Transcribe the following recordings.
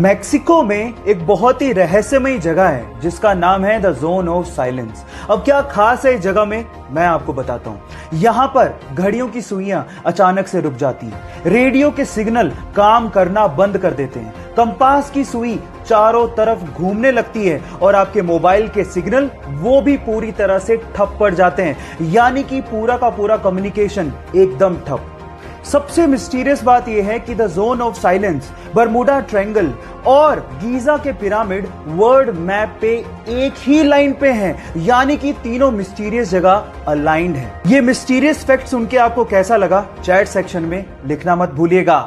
Mexico में एक बहुत ही रहस्यमयी जगह है जिसका नाम है द जोन ऑफ साइलेंस। अब क्या खास है इस जगह में, मैं आपको बताता हूं। यहां पर घड़ियों की सुइयां अचानक से रुक जाती हैं, रेडियो के सिग्नल काम करना बंद कर देते हैं, कंपास की सुई चारों तरफ घूमने लगती है और आपके मोबाइल के सिग्नल वो भी पूरी तरह से ठप पड़ जाते हैं, यानी कि पूरा का पूरा कम्युनिकेशन एकदम ठप। सबसे मिस्टीरियस बात यह है कि the zone of silence, Bermuda triangle और गीजा के पिरामिड वर्ल्ड मैप पे एक ही लाइन पे हैं, यानी कि तीनों मिस्टीरियस जगह अलाइंड हैं। ये मिस्टीरियस फैक्ट सुन के आपको कैसा लगा, चैट सेक्शन में लिखना मत भूलिएगा।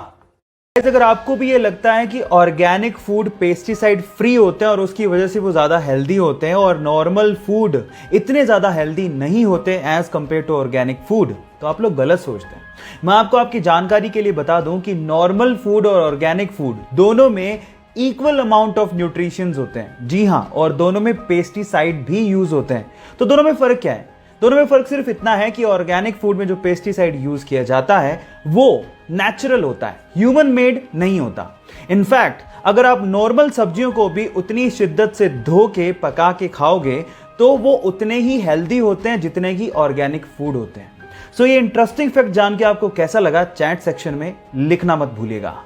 अगर आपको भी ये लगता है कि ऑर्गेनिक फूड पेस्टिसाइड फ्री होते हैं और उसकी वजह से वो ज्यादा हेल्दी होते हैं और नॉर्मल फूड इतने ज्यादा हेल्दी नहीं होते as compared to organic food, तो आप लोग गलत सोचते हैं। मैं आपको आपकी जानकारी के लिए बता दूं कि नॉर्मल फूड और ऑर्गेनिक फूड दोनों में इक्वल अमाउंट ऑफ न्यूट्रिशंस होते हैं। जी हां, और दोनों में पेस्टिसाइड भी यूज होते हैं। तो दोनों में फर्क क्या है? दोनों में फर्क सिर्फ इतना है कि ऑर्गेनिक फूड में जो पेस्टिसाइड यूज किया जाता है वो नेचुरल होता है, ह्यूमन मेड नहीं होता। इनफैक्ट अगर आप नॉर्मल सब्जियों को भी उतनी शिद्दत से धो के पका के खाओगे तो वो उतने ही हेल्दी होते हैं जितने ही ऑर्गेनिक फूड होते हैं। सो ये इंटरेस्टिंग फैक्ट जान के आपको कैसा लगा, चैट सेक्शन में लिखना मत भूलिएगा।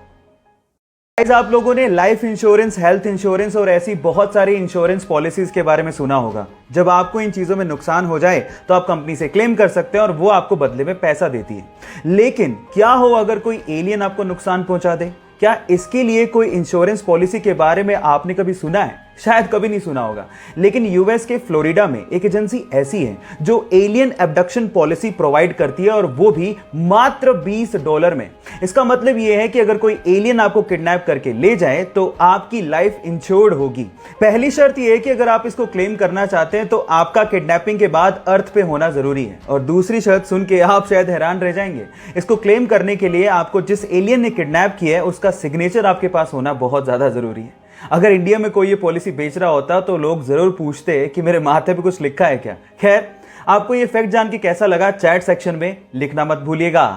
आप लोगों ने लाइफ इंश्योरेंस, हेल्थ इंश्योरेंस और ऐसी बहुत सारी इंश्योरेंस पॉलिसीज के बारे में सुना होगा। जब आपको इन चीजों में नुकसान हो जाए तो आप कंपनी से क्लेम कर सकते हैं और वो आपको बदले में पैसा देती है। लेकिन क्या हो अगर कोई एलियन आपको नुकसान पहुंचा दे? क्या इसके लिए कोई इंश्योरेंस पॉलिसी के बारे में आपने कभी सुना है? शायद कभी नहीं सुना होगा। लेकिन यूएस के फ्लोरिडा में एक एजेंसी ऐसी है जो एलियन एब्डक्शन पॉलिसी प्रोवाइड करती है और वो भी मात्र $20 में। इसका मतलब यह है कि अगर कोई एलियन आपको किडनैप करके ले जाए तो आपकी लाइफ इंश्योर्ड होगी। पहली शर्त यह है कि अगर आप इसको क्लेम करना चाहते हैं तो आपका किडनैपिंग के बाद अर्थ पे होना जरूरी है। और दूसरी शर्त सुन के आप शायद हैरान रह जाएंगे। इसको क्लेम करने के लिए आपको जिस एलियन ने किडनैप किया है उसका सिग्नेचर आपके पास होना बहुत ज्यादा जरूरी है। अगर इंडिया में कोई ये पॉलिसी बेच रहा होता तो लोग जरूर पूछते कि मेरे माथे पे कुछ लिखा है क्या। खैर, आपको ये फैक्ट जान के कैसा लगा, चैट सेक्शन में लिखना मत भूलिएगा।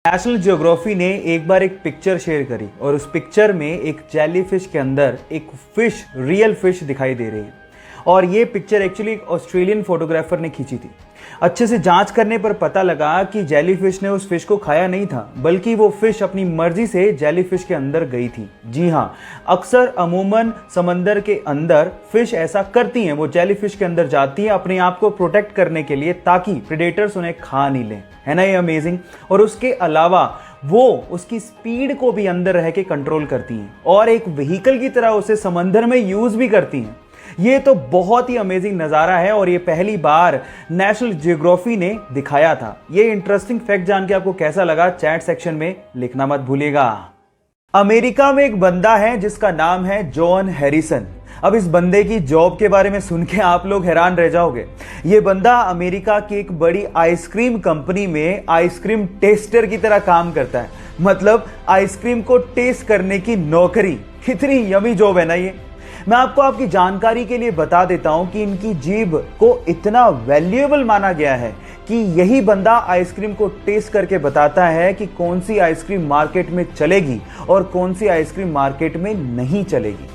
नेशनल ज्योग्राफी ने एक बार एक पिक्चर शेयर करी और उस पिक्चर में एक जेलीफिश के अंदर एक फिश, रियल फिश दिखाई दे रही है। और ये पिक्चर एक्चुअली एक ऑस्ट्रेलियन फोटोग्राफर ने खींची थी। अच्छे से जांच करने पर पता लगा कि जेलीफिश ने उस फिश को खाया नहीं था, बल्कि वो फिश अपनी मर्जी से जेलीफिश के अंदर गई थी। जी हां, अक्सर अमूमन समंदर के अंदर फिश ऐसा करती हैं, वो जेलीफिश के अंदर जाती हैं अपने आप को प्रोटेक्ट करने के लिए ताकि प्रेडेटर्स उन्हें खा नहीं लें। है ना ये अमेजिंग? और उसके अलावा वो उसकी स्पीड को भी अंदर रह के कंट्रोल करती हैं और एक व्हीकल की तरह उसे समंदर में यूज भी करती हैं। ये तो बहुत ही अमेजिंग नजारा है और ये पहली बार नेशनल ज्योग्राफी ने दिखाया था। ये इंटरेस्टिंग फैक्ट जान के आपको कैसा लगा, चैट सेक्शन में लिखना मत भूलिएगा। अमेरिका में एक बंदा है जिसका नाम है जॉन हैरिसन। अब इस बंदे की जॉब के बारे में सुन के आप लोग हैरान रह जाओगे। ये बंदा अमेरिका की एक बड़ी आइसक्रीम कंपनी में आइसक्रीम टेस्टर की तरह काम करता है। मतलब आइसक्रीम को टेस्ट करने की नौकरी। कितनी यमी जॉब है ना ये। मैं आपको आपकी जानकारी के लिए बता देता हूं कि इनकी जीभ को इतना वैल्यूएबल माना गया है कि यही बंदा आइसक्रीम को टेस्ट करके बताता है कि कौन सी आइसक्रीम मार्केट में चलेगी और कौन सी आइसक्रीम मार्केट में नहीं चलेगी।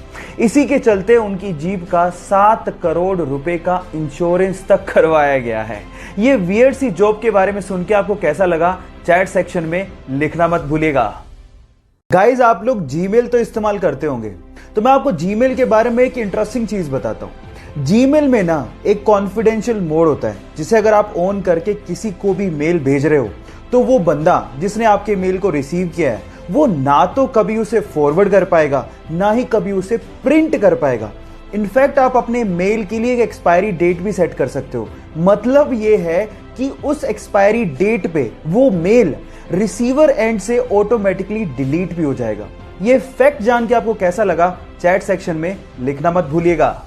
इसी के चलते उनकी जीभ का 7 करोड़ रुपए का इंश्योरेंस तक करवाया गया है। ये वियर्ड सी जॉब के बारे में सुन के आपको कैसा लगा, चैट सेक्शन में लिखना मत भूलिएगा। गाइज, आप लोग जीमेल तो इस्तेमाल करते होंगे, तो मैं आपको जीमेल के बारे में एक इंटरेस्टिंग चीज बताता हूं। जीमेल में ना एक कॉन्फिडेंशियल मोड होता है जिसे अगर आप ऑन करके किसी को भी मेल भेज रहे हो तो वो बंदा जिसने आपके मेल को रिसीव किया है वो ना तो कभी उसे फॉरवर्ड कर पाएगा ना ही कभी उसे प्रिंट कर पाएगा। इनफैक्ट आप अपने मेल के लिए एक एक्सपायरी डेट भी सेट कर सकते हो। मतलब ये है कि उस एक्सपायरी डेट पे वो मेल रिसीवर एंड से ऑटोमेटिकली डिलीट भी हो जाएगा। ये फैक्ट जान के आपको कैसा लगा, चैट सेक्शन में लिखना मत भूलिएगा।